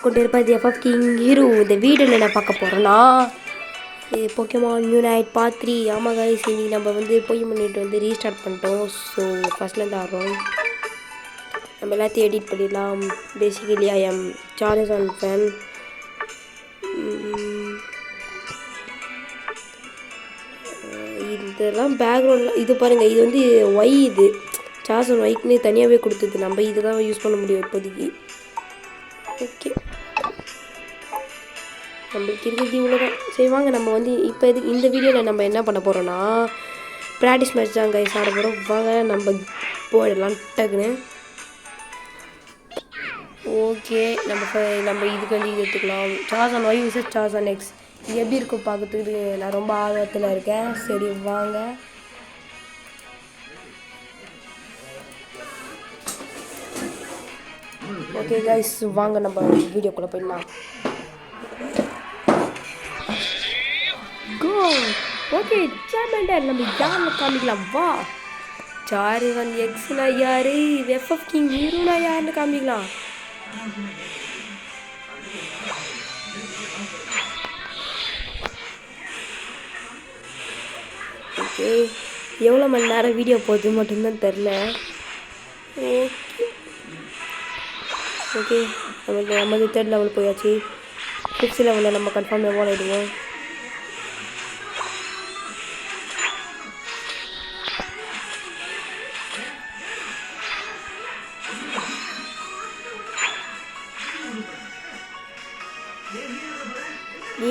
கொண்டு இருப்பது FF king hero. இந்த வீடியோவில் என்ன பார்க்க போகிறோன்னா போக்கேமான் யூனைட் பார்ட் 3. ஆமாம் கைஸ், இன்னைக்கு நம்ம வந்து போக்கேமான் வந்து ரீஸ்டார்ட் பண்ணிட்டோம். ஸோ ஃபஸ்ட்லேருந்து ஆடுறோம். நம்ம எல்லாத்தையும் எடிட் பண்ணிடலாம். Basically I am sergeant fan. இதெல்லாம் பேக்ரவுண்டில் இது பாருங்கள், இது வந்து ஒய், இது சார்ஜன் ஒய்க்குன்னு தனியாகவே கொடுத்தது. நம்ம இதை தான் யூஸ் பண்ண முடியும் இப்போதைக்கு. ஓகே, நம்மளுக்கு இருக்கிறது இவ்வளோதான். சரி வாங்க, நம்ம வந்து இப்போ இந்த வீடியோவில் நம்ம என்ன பண்ண போகிறோன்னா ப்ராக்டிஸ் மேட்ச் தான் கைஸ் ஆட போகிறோம். வாங்க நம்ம போயிடலாம் டக்குன்னு. ஓகே, நம்ம இதுக்கு வந்து இது எடுத்துக்கலாம். சார்ஜன் ஒய் விசஸ் சார்ஜன் எக்ஸ். இது எப்படி இருக்கும் பார்க்கறதுக்கு நான் ரொம்ப ஆர்வத்தில் இருக்கேன். சரி வாங்க. ஓகே கைஸ், வாங்க நம்ம வீடியோக்குள்ளே போயிடலாம். கோ. ஓகே சார்மண்டர், நம்ம யாரில் காமிக்கலாம். வா, சார்ஜன் எக்ஸ்னா யாரு, எஃப்எஃப் கிங் ஹீரோனா யாருன்னு காமிக்கலாம். ஓகே, எவ்வளோ மணி நேரம் வீடியோ போகுது மட்டும்தான் தெரில. ஓகே, நமக்கு தேர்ட் லெவல் போயாச்சு. 5th லெவலில் நம்ம கன்ஃபார்ம் எவ்வளோ ஆகிடுவோம்.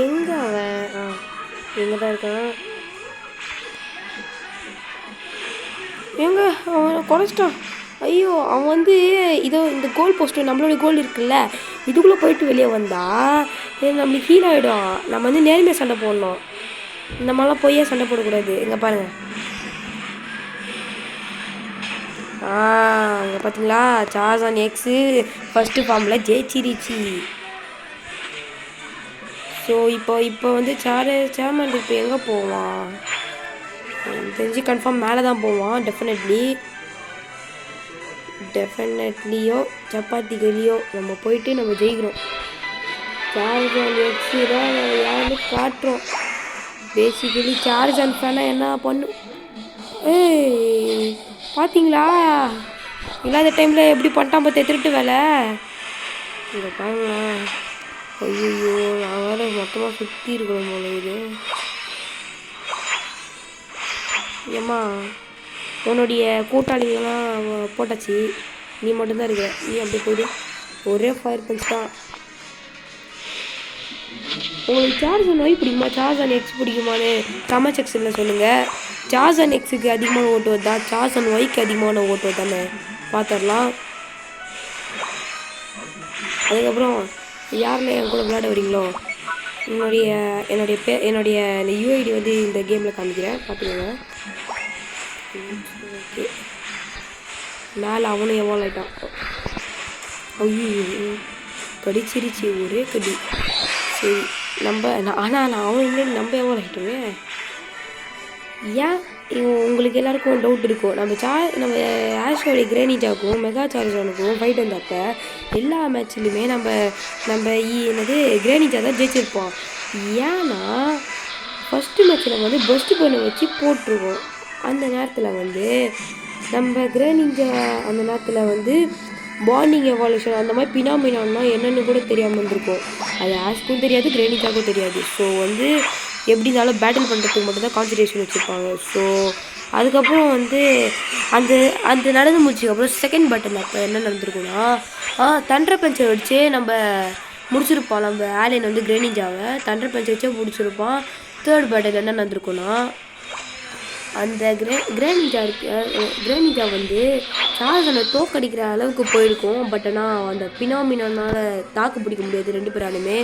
எங்கே அவன்? எங்கே தான் இருக்கான்? எங்க அவன் குறைச்சிட்டான். ஐயோ, அவன் வந்து இதோ இந்த கோல் போஸ்ட்டு, நம்மளுடைய கோல் இருக்குல்ல, இதுக்குள்ளே போயிட்டு வெளியே வந்தா நம்மளுக்கு ஹீல் ஆகிடும். நம்ம வந்து நேர்மையாக சண்டை போடணும். இந்த மாதிரிலாம் போயே சண்டை போடக்கூடாது. இங்கே பாருங்கள், அங்கே பார்த்தீங்களா, சார்ஜன் எக்ஸு ஃபஸ்ட்டு ஃபார்மில் ஜெயிச்சிருச்சு. ஸோ இப்போ வந்து சேர்மன் இப்போ எங்கே போவான் தெரிஞ்சு கன்ஃபார்ம் மேலே தான் போவான். டெஃபினெட்லியோ சப்பாத்திகளையோ நம்ம போயிட்டு நம்ம ஜெயிக்கிறோம். சார்ஜன் எக்ஸு தான் யாருன்னு காட்டுறோம். பேசிக்கலி சார்ஜன் ஃபேனாக என்ன பண்ணும். பார்த்தீங்களா, இல்லாத டைமில் எப்படி பண்ணிட்டான் பார்த்து திருட்டு வேலை. இங்கே பாருங்களா. ஐயோ, நான் வேறு மொத்தமாக சுற்றி இருக்கணும் போல இது. ஏம்மா, உன்னுடைய கூட்டாளிகள்லாம் போட்டாச்சு, நீ மட்டும்தான் இருக்கிற. நீ அப்படி போய்டு, ஒரே ஃபயர் பஞ்ச் தான். உங்களுக்கு சார்ஜன் ஒய் பிடிக்குமா, சார்ஜன் எக்ஸ் பிடிக்குமான்னு கமெண்ட் செக்ஷனில் சொல்லுங்கள். சார்ஜன் எக்ஸுக்கு அதிகமான ஓட்டு வருதா, சார்ஜன் ஒய்க்கு அதிகமான ஓட்டு வருதானே பார்த்துடலாம். அதுக்கப்புறம் யாரில் என் கூட விளையாட வரீங்களோ என்னுடைய யூஐடி வந்து இந்த கேமில் காமிக்கிறேன், பார்த்துக்கோங்க. ஓகே, மேலே அவனும் எவ்வளோ ஆகிட்டான். ஐயோ, கடிச்சிருச்சு ஒரே கடி. சரி ஆனால் அவன் இல்லை, நம்ம எவ்வளோ ஆகிட்டோமே. ஏன் உங்களுக்கு எல்லாருக்கும் டவுட் இருக்கும், நம்ம ஆஷோடைய கிரேனிஜாவுக்கும் மெகா சார்ஜனுக்கும் ஃபைட் வந்தப்போ எல்லா மேட்ச்லையுமே நம்ம கிரேனிஜா தான் ஜெயிச்சிருப்போம். ஏன்னா ஃபஸ்ட்டு மேட்ச்சில் வந்து பெஸ்ட்டு பண்ண வச்சு போட்டிருக்கோம். அந்த நேரத்தில் வந்து நம்ம கிரேனிஜா அந்த நேரத்தில் வந்து பாண்டிங் எவால்யூஷன் அந்த மாதிரி பினாமினான்னா என்னென்னு கூட தெரியாமல் இருந்திருக்கும். அது ஆஷ்க்கும் தெரியாது, கிரேனிஜாவுக்கும் தெரியாது. ஸோ வந்து எப்படி இருந்தாலும் பேட்டில் பண்ணுறதுக்கு மட்டும்தான் கான்சன்ட்ரேஷன் வச்சுருப்பாங்க. ஸோ அதுக்கப்புறம் வந்து அந்த நடந்து முடிச்சதுக்கப்புறம் செகண்ட் பேட்டில் அப்போ என்ன நடந்திருக்குன்னா தண்டர் பஞ்சை வச்சு நம்ம முடிச்சிருப்போம். நம்ம ஆலியன் வந்து கிரேனிஜாவை தண்டர் பஞ்சை வச்சே முடிச்சிருப்பான். தேர்ட் பேட்டில் என்ன நடந்திருக்குன்னா அந்த கிரேனிஜா வந்து சார்ஜனை தோக்கடிக்கிற அளவுக்கு போயிருக்கும். பட் ஆனால் அந்த பினாமினால் தாக்கு பிடிக்க முடியாது ரெண்டு பேராலுமே.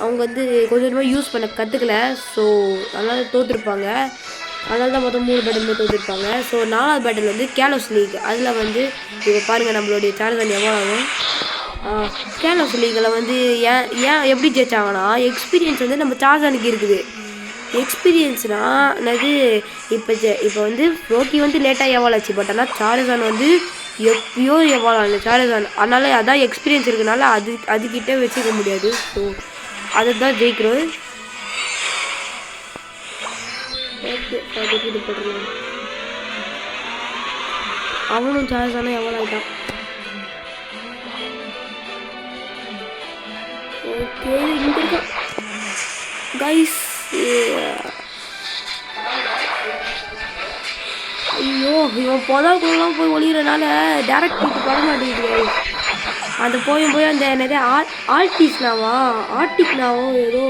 அவங்க வந்து கொஞ்சம் கொஞ்சமாக யூஸ் பண்ண கற்றுக்கல. ஸோ அதனால் தோற்றுருப்பாங்க. அதனால தான் மொத்தம் 3 பேட்டிலுமே தோற்றுருப்பாங்க. ஸோ 4வது பேட்டில் வந்து கேலோஸ் லீக். அதில் வந்து இப்போ பாருங்கள் நம்மளுடைய சார்ஜன் எவ்வளோ ஆகும். கேலோஸ் லீக்கில் வந்து ஏன் எப்படி ஜெயிச்சாங்கன்னா எக்ஸ்பீரியன்ஸ் வந்து நம்ம சார்ஜனுக்கு இருக்குது. எக்ஸ்பீரியன்ஸ்னால் என்னது, இப்போ வந்து ரோக்கி வந்து லேட்டாக எவால் ஆச்சு. பட் ஆனால் சார்ஜன் வந்து எப்பயோ எவால் அந்த சார்ஜான். அதனால் அதான் எக்ஸ்பீரியன்ஸ் இருக்கனால அதுக்கிட்ட வச்சுக்க முடியாது. ஸோ அதை தான் ஜெயிக்கிறோம். ஓகே போட்டுருலாம். அவனும் சார்ஜானா எவ்வளோ ஆகிட்டான். ஓகே இங்கே இருக்கான் கைஸ். ஐயோ இவன் புதாக்குள்ளலாம் போய் ஒளிகிறனால டேரக்ட் போட்டு பட மாட்டேங்குது. அந்த போய் அந்த என்னது ஆர்டிக்னாவோ ஏதோ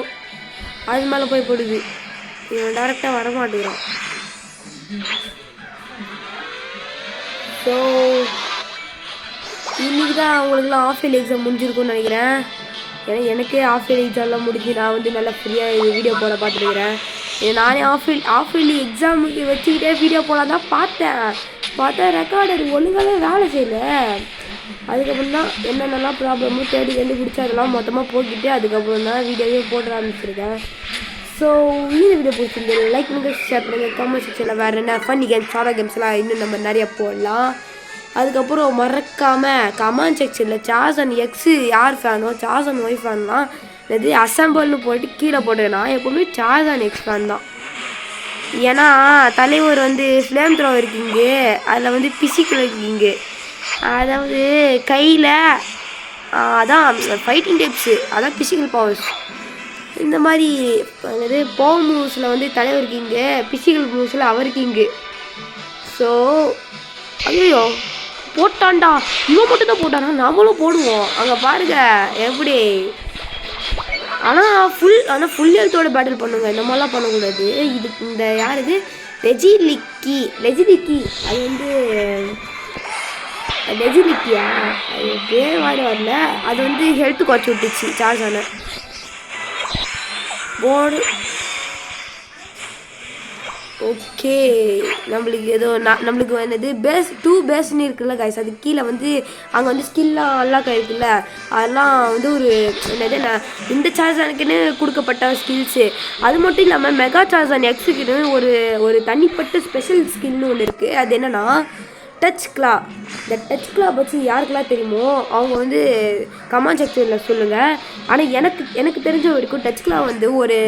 அது மேலே போய் போடுது. இவன் டேரெக்டாக வர மாட்டேங்கிறான். ஸோ இன்றைக்கி தான் அவங்களுக்குலாம் ஆஃப் இயர்லி எக்ஸாம் முடிஞ்சிருக்கும்னு நினைக்கிறேன். ஏன்னா எனக்கே ஆஃப் இயர்லி எக்ஸாம்லாம் முடிஞ்சு நான் வந்து நல்லா ஃப்ரீயாக இது வீடியோ போட பார்த்துருக்கிறேன். நானே ஆஃப் இயர்லி எக்ஸாமுக்கு வச்சுக்கிட்டே வீடியோ போடலாம் தான் பார்த்தா ரெக்கார்டர் ஒழுங்காகவே வேலை செய்யலை. அதுக்கப்புறம் தான் என்னென்னலாம் ப்ராப்ளமும் தேடி கண்டுபிடிச்சி அதெல்லாம் மொத்தமாக போக்கிட்டு அதுக்கப்புறம் தான் வீடியோவே போட ஆரம்பிச்சிருக்கேன். ஸோ இந்த வீடியோ பிடிச்சிருந்து லைக் பண்ணுங்கள், ஷேர் பண்ணுங்கள், கமெண்ட் செக்ஷனில் வேறு என்ன ஃபன்னி கேம்ஸ் ஹாரர் கேம்ஸ்லாம் இன்னும் நம்ம நிறையா போடலாம். அதுக்கப்புறம் மறக்காமல் கமெண்ட் செக்ஷனில் சார்ஜன் எக்ஸு யார் ஃபேனோ சார்ஜன் ஒய் ஃபேன்லாம் இது அசம்பிள்னு போட்டு கீழே போட்டுருக்கேன். நான் எப்போவுமே சார்ஜன் எக்ஸ் ஃபேன் தான். ஏன்னா தலைவர் வந்து ஃப்ளேம் த்ரோவர் கிங்கு, அதில் வந்து பிசிக்கல் கிங்கு, அதாவது கையில் அதான் ஃபைட்டிங் டைப்ஸு, அதான் பிசிக்கல் பவர்ஸ். இந்த மாதிரி என்னது பவர் மூவ்ஸில் வந்து தலைவர் கிங்கு, பிசிக்கல் மூவ்ஸில் அவர் கிங்கு. ஸோ ஐயோ போட்டான்டா, இவன் மட்டும் தான் போட்டானா, நம்மளும் போடுவோம். அங்கே பாருங்க எப்படி. ஆனால் ஃபுல் ஹெல்த்தோட பேட்டில் பண்ணுங்க, இந்த மாதிரிலாம் பண்ணக்கூடாது. இது இந்த யார் இது லெஜிலிக்கி அது வந்து லெஜிலிக்கியா, அது பேர் வரல. அது வந்து ஹெல்த்து குறைச்சி விட்டுச்சு சார்ஜான போர்டு. ஓகே நம்மளுக்கு ஏதோ நம்மளுக்கு என்னது பேஸ்ன்னு இருக்குல்ல கைஸ், அது கீழே வந்து அங்கே வந்து ஸ்கில்லாம் அன்லாக் ஆகிருக்குல்ல, அதெல்லாம் வந்து ஒரு என்னது இந்த சார்ஜானுக்குன்னு கொடுக்கப்பட்ட ஸ்கில்ஸு. அது மட்டும் இல்லாமல் மெகா சார்ஜான் எக்ஸுக்குன்னு ஒரு தனிப்பட்ட ஸ்பெஷல் ஸ்கில்னு ஒன்று இருக்குது. அது என்னென்னா டச் கிளா. இந்த டச் கிளா பற்றி யாருக்கெல்லாம் தெரியுமோ அவங்க வந்து கமெண்ட் செக்ஷனில் சொல்லுங்கள். ஆனால் எனக்கு தெரிஞ்ச வரைக்கும் டச் கிளா வந்து ஒரு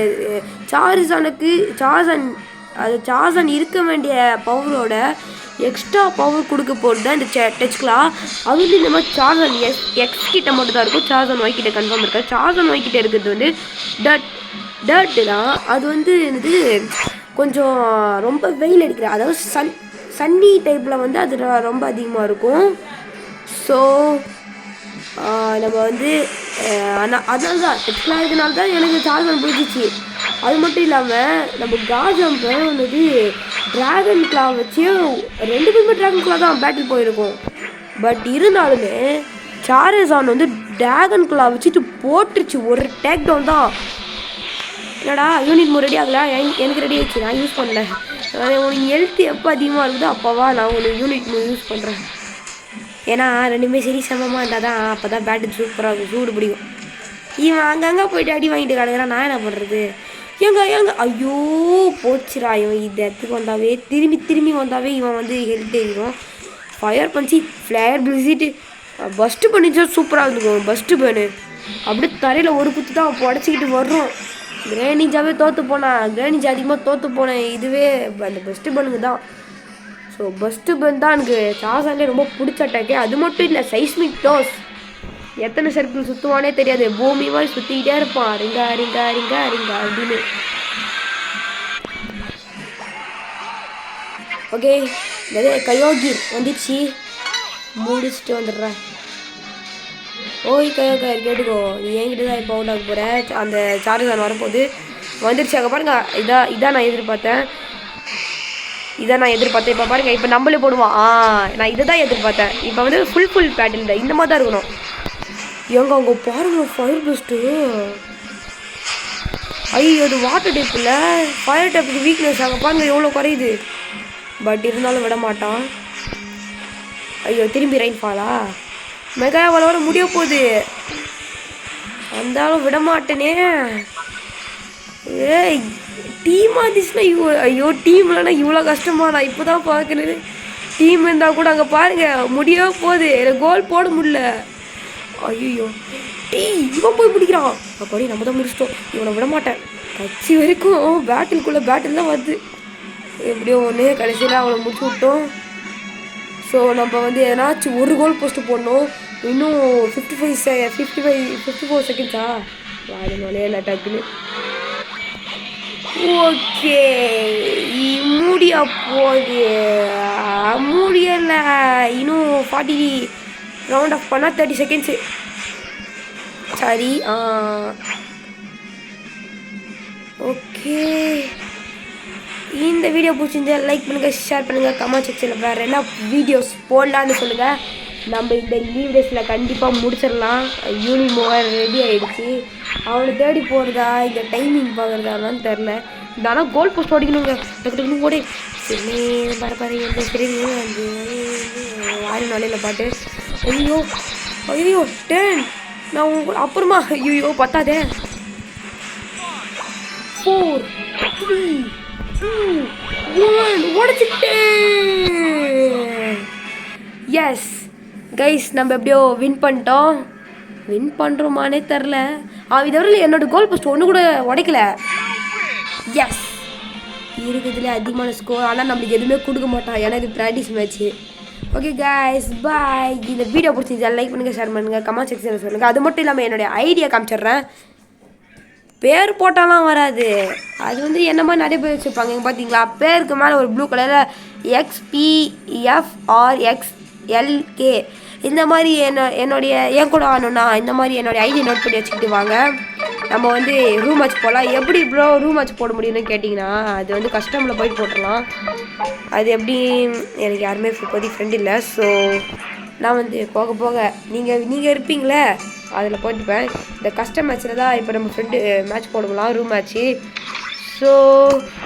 சார்ஜன் இருக்க வேண்டிய பவரோட எக்ஸ்ட்ரா பவர் கொடுக்க போகிறது தான் இந்த டச் கிளா. அது வந்து இந்த மாதிரி சார்ஜன் எக்ஸ் கிட்ட மட்டும் தான் இருக்கும், சார்ஜன் ஒய் கிட்ட கன்ஃபார்ம் இருக்காது. சார்ஜன் ஒய் கிட்ட இருக்கிறது வந்து டர்ட்டு தான். அது வந்து என்னது கொஞ்சம் ரொம்ப வெயில் அடிக்கிற, அதாவது சன்னி டைப்பில் வந்து அது ரொம்ப அதிகமாக இருக்கும். ஸோ நம்ம வந்து அதனால தான் டெக்ஸ்ட்லாம் இதனால தான் எனக்கு சார்ஜன் பிடிச்சிச்சு. அது மட்டும் இல்லாமல் நம்ம காஜம்பை வந்து ட்ராகன் கிளா வச்சு 2 பேருமே ட்ராகன் கிளா தான் பேட்டில் போயிருக்கோம். பட் இருந்தாலுமே சார்ஜான் வந்து ட்ராகன் கிளா வச்சுட்டு போட்டுருச்சு, ஒரு டேக் டவுன் தான். என்னடா யூனிட் ரெடி ஆகல, எனக்கு ரெடி ஆகிடுச்சு, நான் யூஸ் பண்ணல. உனக்கு ஹெல்த் எப்போ அதிகமாக இருக்குதோ அப்போவா நான் உனக்கு யூனிட் யூஸ் பண்ணுறேன். ஏன்னா ரெண்டுமே சரி சமமாக இருந்தால் தான் அப்போ தான் பேட்டு சூப்பராக இருக்கும், சூடு பிடிக்கும். இவன் அங்கங்கே போய்ட்டு அடி வாங்கிட்டு கிடக்குறான், நான் என்ன பண்ணுறது? எங்க ஐயோ போச்சுரா. இவன் இந்த இடத்துக்கு வந்தாவே திரும்பி வந்தாவே இவன் வந்து ஹெல்த் ஏறிடும். ஃபயர் பஞ்சி ஃப்ளேயர் பிளிசிட்டு பஸ்ட்டு பண்ணிச்சா சூப்பராக இருந்துக்கும். பஸ்ட்டு பண்ணு அப்படியே தரையில் ஒரு குத்து தான் உடச்சிக்கிட்டு வர்றோம். கிரேனிஜாவே கிரேனிஜா அதிகமாக தோற்று போனேன். இதுவே அந்த பெஸ்ட்டு பண்ணுங்க தான். ஸோ பெஸ்ட்டு பன் தான் எனக்கு சார்ஜான்லேயே ரொம்ப பிடிச்ச அட்டாக்கே. அது மட்டும் இல்லை சைஸ்மிக் டோஸ், எத்தனை சர்க்கிள் சுற்றுவானே தெரியாது, பூமி மாதிரி சுற்றிக்கிட்டே இருப்பான், ரிங்கா அப்படின்னு. ஓகே இதே கயோகி வந்துடுச்சு, முடிச்சுட்டு வந்துடுறேன். ஓய் கயோகர் கேட்டுக்கோ, நீ என்கிட்ட தான் இப்போ அவுட் ஆக போகிற. அந்த சார்ஜான் வரும்போது வந்துடுச்சு. அங்கே பாருங்க, இதான் நான் எதிர்பார்த்தேன். இப்போ பாருங்க, இப்போ நம்மளே போடுவான். நான் இதை தான் எதிர்பார்த்தேன். இப்போ வந்து ஃபுல் பேட்டில் தான் இந்த மாதிரி தான் இருக்கணும். அவங்க பாருங்க ஃபயர் பெஸ்ட்டு. ஐயோ அது வாட்டர் டைப் இல்லை, ஃபயர் டைப்புக்கு வீக்னஸ். அங்கே பாருங்க எவ்வளோ குறையுது. பட் இருந்தாலும் விட மாட்டான். ஐயோ திரும்பி ரைன் ஃபாலா, மெகா வர முடிய போகுது, வந்தாலும் விட மாட்டேனே. ஏய் டீம் ஆதிச்சுனா ஐயோ டீம்லனா இவ்வளோ கஷ்டமா, நான் இப்போ தான் பார்க்குறேன். டீம் இருந்தால் கூட அங்கே பாருங்கள் முடியவே போகுது எனக்கு கோல் போட முடியல. ஐயோ இவன் போய் பிடிக்கிறான். அப்படி நம்ம தான் முடிச்சிட்டோம். இவனை விட மாட்டேன் கட்சி வரைக்கும். பேட்டில் தான் வருது. எப்படியோ ஒன்று கடைசியில் அவனை முடிச்சு விட்டோம். ஸோ நம்ம வந்து ஏதாச்சும் ஒரு கோல் போஸ்ட்டு போடணும். இன்னும் 54 செகண்ட்ஸா வாடினாலே டக்குன்னு. ஓகே முடிய போகுது. முடியலை. இன்னும் 40 ரவுண்ட் ஆஃப் பண்ணால் 30 செகண்ட்ஸு. சரி ஓகே. இந்த வீடியோ பிடிச்சிருந்தா லைக் பண்ணுங்கள், ஷேர் பண்ணுங்கள், கமெண்ட் செக்ஷனில் வேறு என்ன வீடியோஸ் போடலான்னு சொல்லுங்கள். நம்ம இந்த லீவ் டேஸில் கண்டிப்பாக முடிச்சிடலாம். யூனிமோர் ரெடி ஆகிடுச்சு. அவனை தேடி போகிறதா இந்த டைமிங் பார்க்குறதான்னு தெரில. ஆனால் கோல் போஸ்ட் ஓடிக்கணுங்க. டக்குனு ஓடி சரி பாரு எந்த சரி வாரி நாளையில் பாட்டு. ஐயோ 10 நான் உங்க அப்புறமா ஐயோ பத்தாதே. 4 3 2 1 உடைச்சிட்டேன். எஸ் கைஸ் நம்ம எப்படியோ வின் பண்ணிட்டோம். வின் பண்ணுறோமானே தெரில. இதவரை என்னோட கோல் போஸ்ட் ஒன்று கூட உடைக்கல. எஸ் இருக்குதுல அதிகமான ஸ்கோர். ஆனால் நம்மளுக்கு எதுவுமே கொடுக்க மாட்டான். ஏன்னா இது practice match. Okay guys bye. இந்த வீடியோ பிடிச்சிருந்தா லைக் பண்ணுங்கள், ஷேர் பண்ணுங்கள், கமெண்ட் செக்ஷனில் சொல்லுங்கள். அது மட்டும் இல்லாமல் என்னுடைய ஐடியா காமிச்சிட்றேன். பேர் போட்டாலாம் வராது. அது வந்து என்ன மாதிரி நிறைய பேர் வச்சுருப்பாங்க. இங்கே பார்த்தீங்களா பேருக்கு மேலே ஒரு ப்ளூ கலரில் XPFRXLK இந்த மாதிரி என்னுடைய என் கூட ஆகணும்னா இந்த மாதிரி என்னுடைய ஐடி நோட் பண்ணி வச்சுக்கிட்டு வாங்க. நம்ம வந்து ரூம் மேட்ச் போகலாம். எப்படி ப்ரோ ரூம் மேட்ச் போட முடியும்னு கேட்டிங்கன்னா அது வந்து கஸ்டமில் போயிட்டு போட்டுடலாம். அது எப்படி எனக்கு யாருமே இப்போதைக்கு ஃப்ரெண்ட் இல்லை. ஸோ நான் வந்து போக நீங்கள் இருப்பீங்களே அதில் போட்டுப்பேன். இந்த கஸ்டம் மேட்ச்சில் தான் இப்போ நம்ம ஃப்ரெண்டு மேட்ச் போடுவோம் ரூம் மேட்ச்சு. ஸோ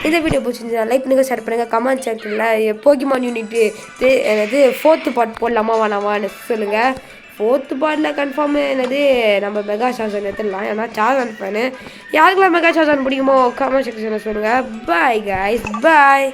இந்த வீடியோ பிடிச்சிருந்தா லைக் பண்ணுங்கள், ஷேர் பண்ணுங்கள், கமெண்ட் செக்ஷனில் போக்கிமான் யூனிட்டு என்னது 4th பார்ட் போடலாமா வேணாமான்னு சொல்லுங்கள். 4th பார்ட்டில் கன்ஃபார்மு என்னது நம்ம மெகா ஷாசன் எடுத்துடலாம். ஏன்னா சார்ஜன் ஃபேனு. யாருக்கெல்லாம் மெகா ஷாசன் பிடிக்குமோ கமெண்ட் செக்ஷனில் சொல்லுங்கள். Bye guys bye.